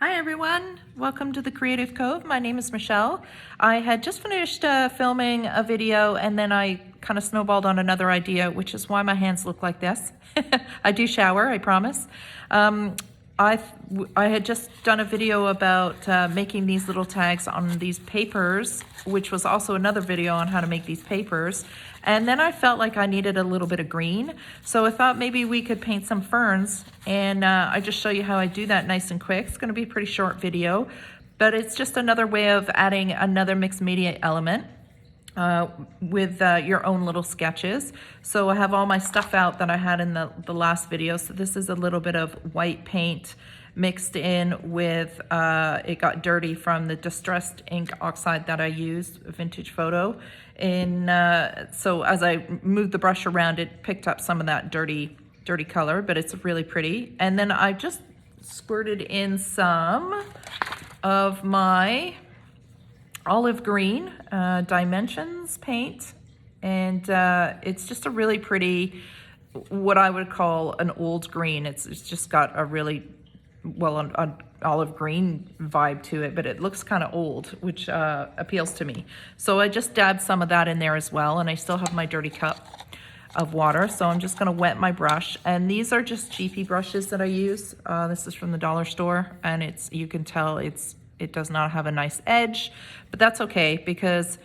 Hi everyone, welcome to the Creative Cove. My name is Michelle. I had just finished filming a video and then I kind of snowballed on another idea, which is why my hands look like this. I do shower, I promise. I had just done a video about making these little tags on these papers, which was also another video on how to make these papers. And then I felt like I needed a little bit of green. So I thought maybe we could paint some ferns, and I just show you how I do that nice and quick. It's gonna be a pretty short video, but it's just another way of adding another mixed media element with your own little sketches. So I have all my stuff out that I had in the last video. So this is a little bit of white paint mixed in with, it got dirty from the distressed ink oxide that I used, Vintage Photo. So as I moved the brush around, it picked up some of that dirty color, but it's really pretty. And then I just squirted in some of my olive green dimensions paint, and it's just a really pretty, what I would call an old green. It's just got a really, well, an olive green vibe to it, but it looks kind of old, which appeals to me. So I just dabbed some of that in there as well, and I still have my dirty cup of water, so I'm just gonna wet my brush. And these are just cheapy brushes that I use. This is from the dollar store, and you can tell it does not have a nice edge, but that's okay because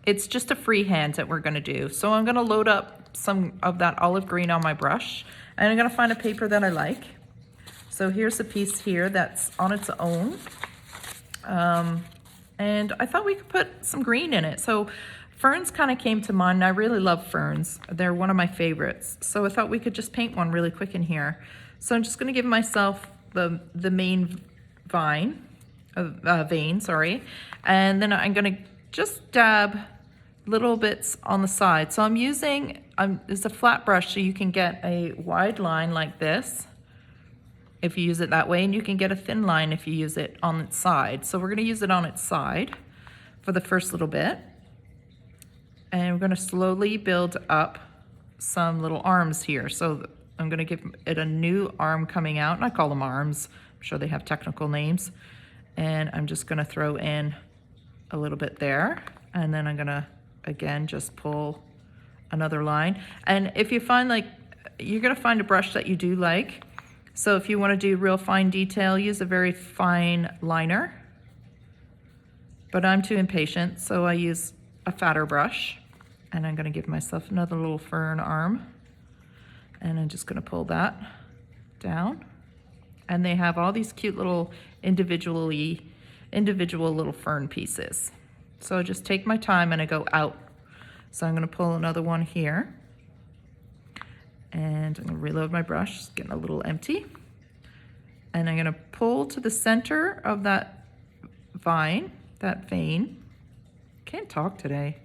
it's just a freehand that we're gonna do. So I'm gonna load up some of that olive green on my brush, and I'm gonna find a paper that I like. So here's a piece here that's on its own. And I thought we could put some green in it. So ferns kind of came to mind. I really love ferns. They're one of my favorites. So I thought we could just paint one really quick in here. So I'm just gonna give myself the main vein, and then I'm gonna just dab little bits on the side. So I'm using, it's a flat brush, so you can get a wide line like this if you use it that way, and you can get a thin line if you use it on its side. So we're gonna use it on its side for the first little bit. And we're gonna slowly build up some little arms here. So I'm gonna give it a new arm coming out, and I call them arms. I'm sure they have technical names. And I'm just gonna throw in a little bit there. And then I'm gonna, again, just pull another line. And if you find you're gonna find a brush that you do like. So if you wanna do real fine detail, use a very fine liner. But I'm too impatient, so I use a fatter brush. And I'm gonna give myself another little fern arm. And I'm just gonna pull that down. And they have all these cute little individual little fern pieces. So I just take my time and I go out. So I'm gonna pull another one here. And I'm gonna reload my brush, it's getting a little empty. And I'm gonna pull to the center of that vein. Can't talk today.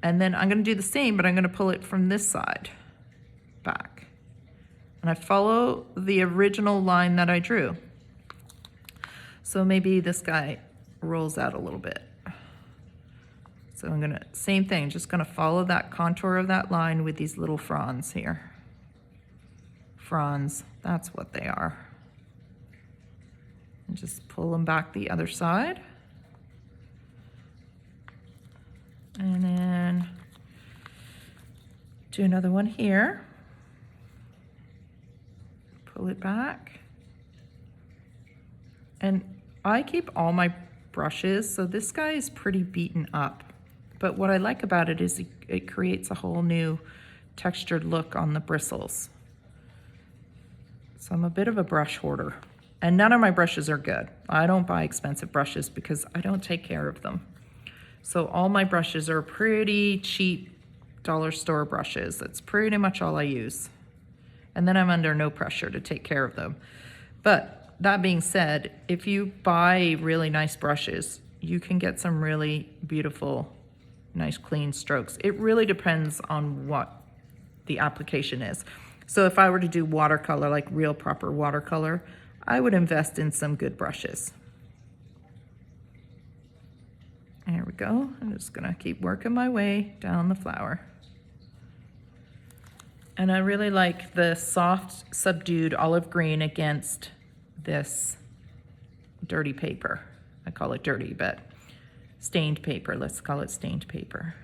And then I'm gonna do the same, but I'm gonna pull it from this side back. And I follow the original line that I drew. So maybe this guy rolls out a little bit. So I'm gonna, same thing, just gonna follow that contour of that line with these little fronds here. Fronds, that's what they are. And just pull them back the other side. And then do another one here. Pull it back. And I keep all my brushes, so this guy is pretty beaten up. But what I like about it is it creates a whole new textured look on the bristles. So I'm a bit of a brush hoarder. And none of my brushes are good. I don't buy expensive brushes because I don't take care of them. So all my brushes are pretty cheap dollar store brushes. That's pretty much all I use. And then I'm under no pressure to take care of them. But that being said, if you buy really nice brushes, you can get some really beautiful, nice clean strokes. It really depends on what the application is. So if I were to do watercolor, like real proper watercolor, I would invest in some good brushes. There we go. I'm just gonna keep working my way down the flower. And I really like the soft, subdued olive green against this dirty paper. I call it dirty, but stained paper. Let's call it stained paper.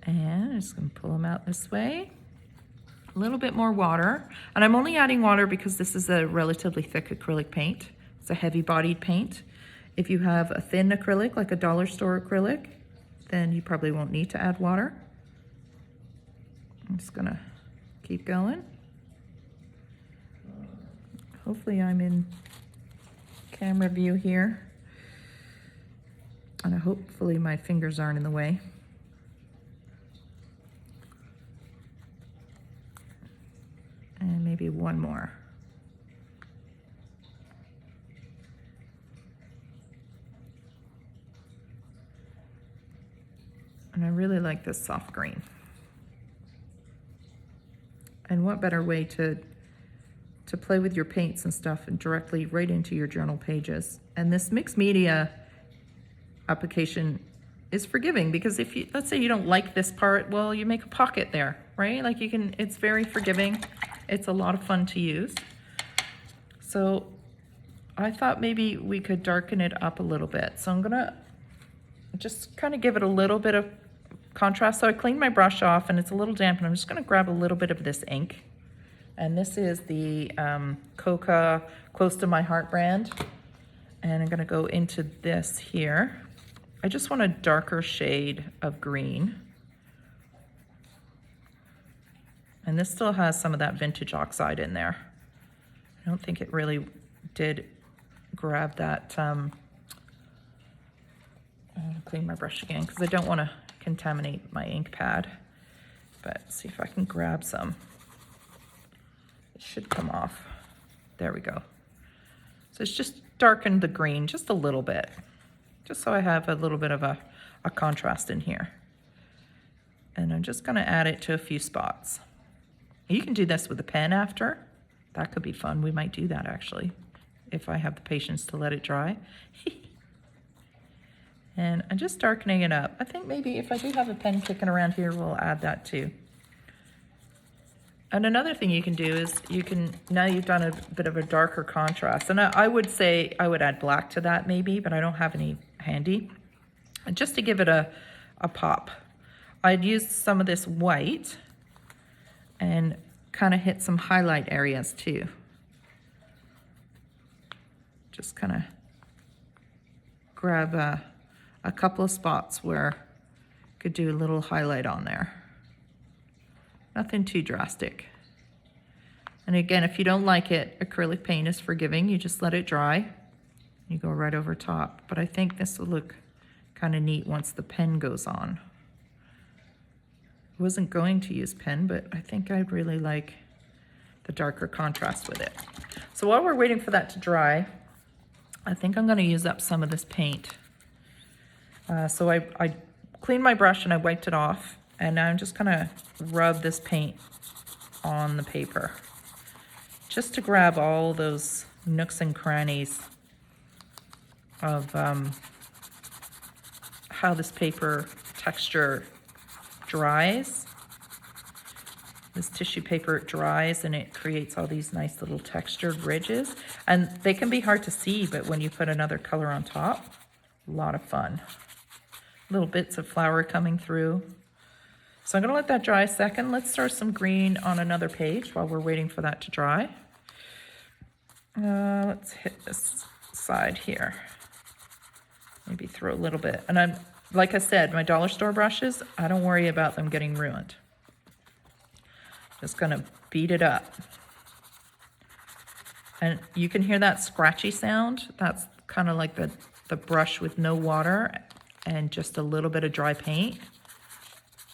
And I'm just going to pull them out this way. A little bit more water. And I'm only adding water because this is a relatively thick acrylic paint. It's a heavy-bodied paint. If you have a thin acrylic, like a dollar store acrylic, then you probably won't need to add water. I'm just going to keep going. Hopefully I'm in camera view here. And hopefully my fingers aren't in the way. And maybe one more. And I really like this soft green. And what better way to play with your paints and stuff and directly right into your journal pages. And this mixed media application is forgiving because if you, let's say you don't like this part, well, you make a pocket there, right? Like you can, it's very forgiving. It's a lot of fun to use. So I thought maybe we could darken it up a little bit. So I'm gonna just kind of give it a little bit of contrast. So I cleaned my brush off and it's a little damp and I'm just gonna grab a little bit of this ink. And this is the CoveCA Close to My Heart brand. And I'm gonna go into this here. I just want a darker shade of green. And this still has some of that vintage oxide in there. I don't think it really did grab that. I'm gonna clean my brush again because I don't wanna contaminate my ink pad. But see if I can grab some. It should come off. There we go. So it's just darkened the green just a little bit, just so I have a little bit of a contrast in here. And I'm just gonna add it to a few spots. You can do this with a pen after. That could be fun. We might do that actually, if I have the patience to let it dry. And I'm just darkening it up. I think maybe if I do have a pen kicking around here, we'll add that too. And another thing you can do is you can, now you've done a bit of a darker contrast. And I would say I would add black to that maybe, but I don't have any handy. And just to give it a pop, I'd use some of this white and kind of hit some highlight areas too. Just kind of grab a couple of spots where I could do a little highlight on there. Nothing too drastic. And again, if you don't like it, acrylic paint is forgiving. You just let it dry. You go right over top. But I think this will look kind of neat once the pen goes on. I wasn't going to use pen, but I think I'd really like the darker contrast with it. So while we're waiting for that to dry, I think I'm going to use up some of this paint. So I cleaned my brush and I wiped it off. And now I'm just gonna rub this paint on the paper just to grab all those nooks and crannies of how this paper texture dries. This tissue paper dries and it creates all these nice little textured ridges. And they can be hard to see, but when you put another color on top, a lot of fun. Little bits of flower coming through. So I'm gonna let that dry a second. Let's throw some green on another page while we're waiting for that to dry. Let's hit this side here. Maybe throw a little bit. And I'm, like I said, my dollar store brushes, I don't worry about them getting ruined. Just gonna beat it up. And you can hear that scratchy sound. That's kind of like the brush with no water and just a little bit of dry paint.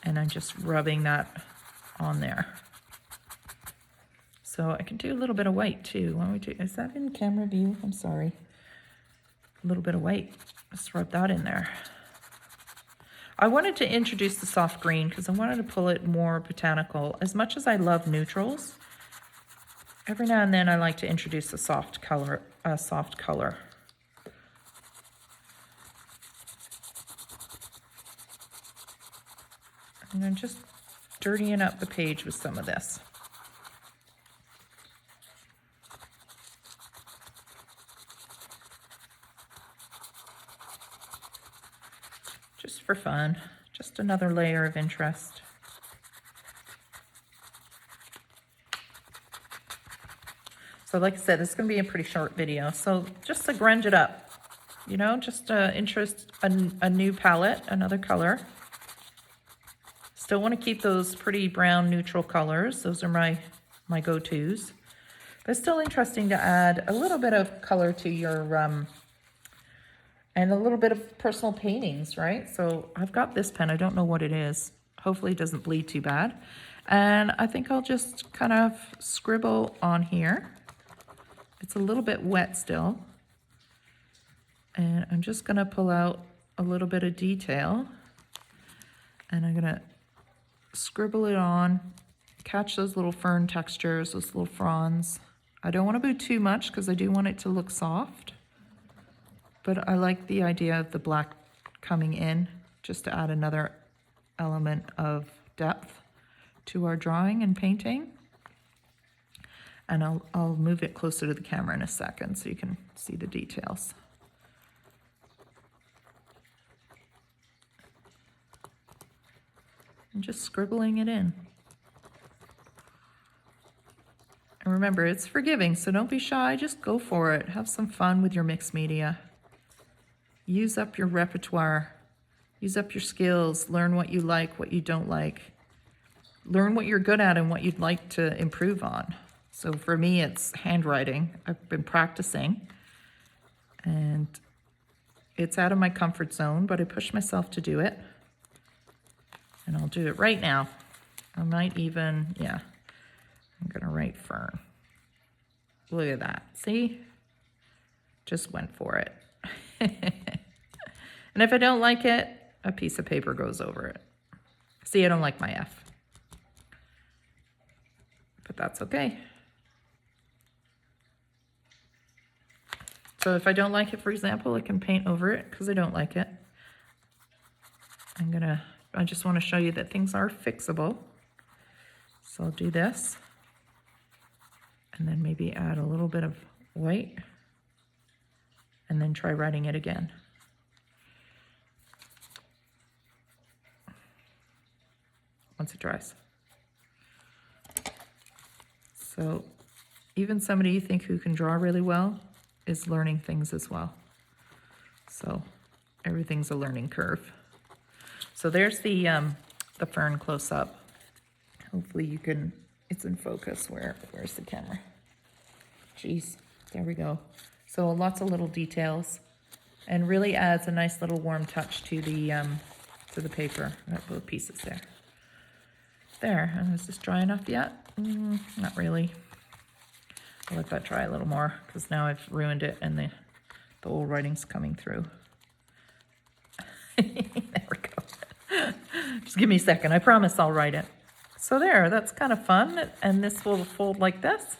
And I'm just rubbing that on there. So I can do a little bit of white too. Why don't we do, is that in camera view? I'm sorry. A little bit of white. Let's rub that in there. I wanted to introduce the soft green because I wanted to pull it more botanical. As much as I love neutrals, every now and then I like to introduce a soft color. And I'm just dirtying up the page with some of this. just for fun, just another layer of interest. So like I said, this is going to be a pretty short video. So just to grunge it up, you know, just a new palette, another color. Still want to keep those pretty brown neutral colors. Those are my go-tos. But it's still interesting to add a little bit of color to your, and a little bit of personal paintings, right? So I've got this pen. I don't know what it is. Hopefully it doesn't bleed too bad. And I think I'll just kind of scribble on here. It's a little bit wet still. And I'm just gonna pull out a little bit of detail and I'm gonna scribble it on, catch those little fern textures, those little fronds. I don't wanna do too much because I do want it to look soft, but I like the idea of the black coming in just to add another element of depth to our drawing and painting. And I'll move it closer to the camera in a second so you can see the details. I'm just scribbling it in. And remember, it's forgiving, so don't be shy, just go for it. Have some fun with your mixed media. Use up your repertoire. Use up your skills. Learn what you like, what you don't like. Learn what you're good at and what you'd like to improve on. So for me, it's handwriting. I've been practicing and it's out of my comfort zone, but I push myself to do it. And I'll do it right now. I might even, yeah, I'm gonna write fern. Look at that, see? Just went for it. And if I don't like it, a piece of paper goes over it. See, I don't like my F. But that's okay. So if I don't like it, for example, I can paint over it because I don't like it. I just want to show you that things are fixable. So I'll do this. And then maybe add a little bit of white. And then try writing it again. Once it dries. So even somebody you think who can draw really well is learning things as well. So everything's a learning curve. So there's the fern close up. Hopefully you can, it's in focus. Where's the camera? Jeez, there we go. So lots of little details and really adds a nice little warm touch to the paper. That little pieces there. There, is this dry enough yet? Not really. I'll let that dry a little more because now I've ruined it and the old writing's coming through. There we go. Just give me a second. I promise I'll write it. So there, that's kind of fun. And this will fold like this.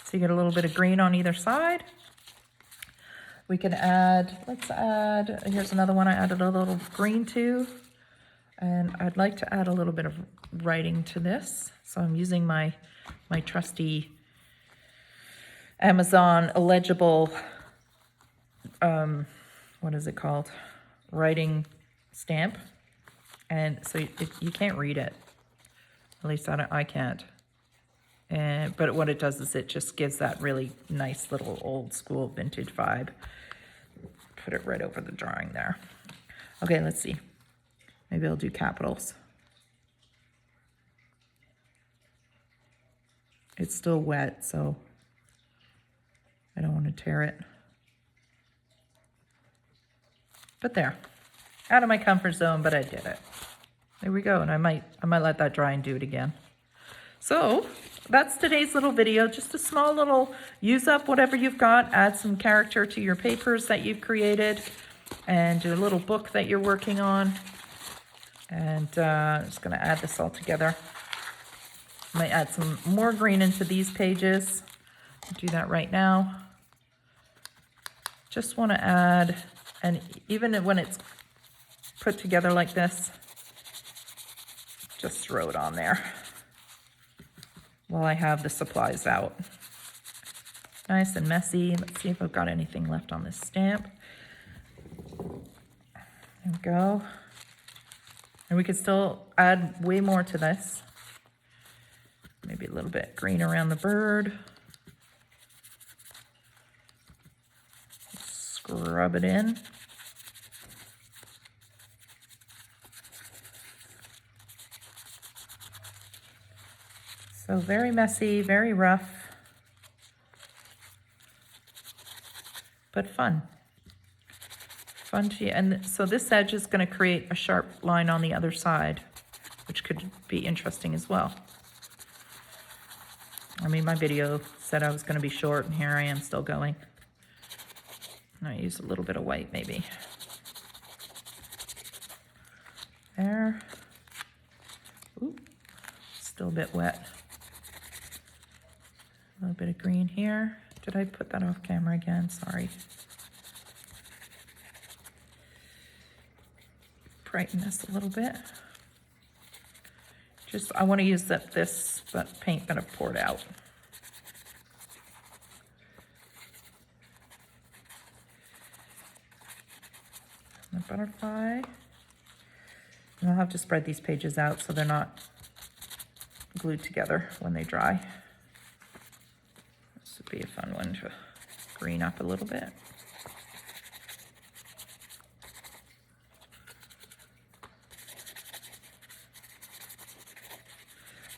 So you get a little bit of green on either side. We can add, here's another one I added a little green to. And I'd like to add a little bit of writing to this. So I'm using my trusty Amazon illegible, what is it called? Writing stamp. And so you can't read it. At least I can't. But what it does is it just gives that really nice little old school vintage vibe. Put it right over the drawing there. Okay, let's see. Maybe I'll do capitals. It's still wet, so I don't want to tear it. But there, out of my comfort zone, but I did it. There we go, and I might let that dry and do it again. So that's today's little video, just a small little use up whatever you've got, add some character to your papers that you've created, and a little book that you're working on. And I'm just gonna add this all together. Might add some more green into these pages. I'll do that right now. Just wanna add, and even when it's put together like this, just throw it on there while I have the supplies out. Nice and messy. Let's see if I've got anything left on this stamp. There we go. And we could still add way more to this. Maybe a little bit green around the bird. Scrub it in. So very messy, very rough, but fun. Fun to, and so this edge is going to create a sharp line on the other side, which could be interesting as well. I mean, my video said I was going to be short, and here I am still going. I use a little bit of white, maybe. There. Ooh, still a bit wet. A little bit of green here. Did I put that off camera again? Sorry. Brighten this a little bit. Just, I want to use this paint that I've poured out. The butterfly. And I'll have to spread these pages out so they're not glued together when they dry. This would be a fun one to green up a little bit.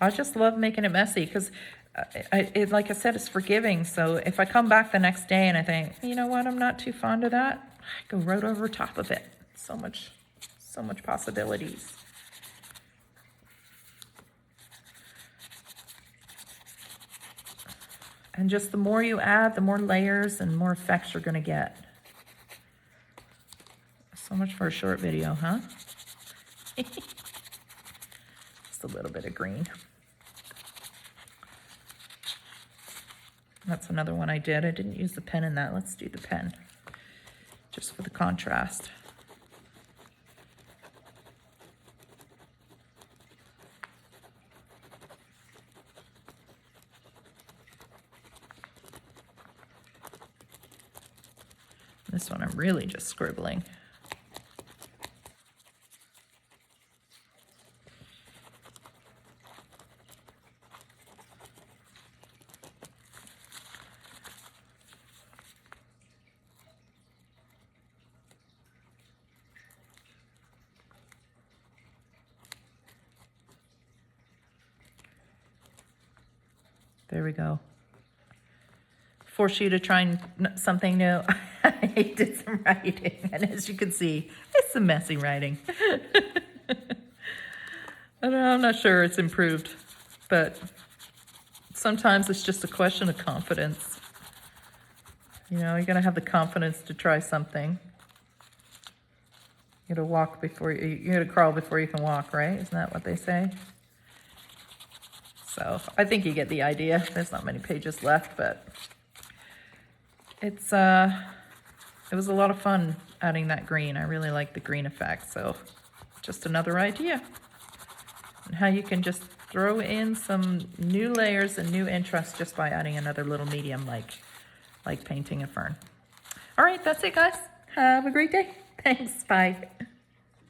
I just love making it messy because, like I said, it's forgiving. So if I come back the next day and I think, you know what, I'm not too fond of that, I go right over top of it. So much possibilities. And just the more you add, the more layers and more effects you're going to get. So much for a short video, huh? Just a little bit of green. That's another one I did. I didn't use the pen in that. Let's do the pen, just for the contrast. This one I'm really just scribbling. There we go. Force you to try something new. I did some writing, and as you can see, it's some messy writing. I'm not sure it's improved, but sometimes it's just a question of confidence. You know, you gotta have the confidence to try something. You gotta walk before you gotta crawl before you can walk, right? Isn't that what they say? So I think you get the idea. There's not many pages left, but it was a lot of fun adding that green. I really like the green effect. So just another idea and how you can just throw in some new layers and new interest just by adding another little medium like painting a fern. All right, that's it, guys. Have a great day. Thanks. Bye.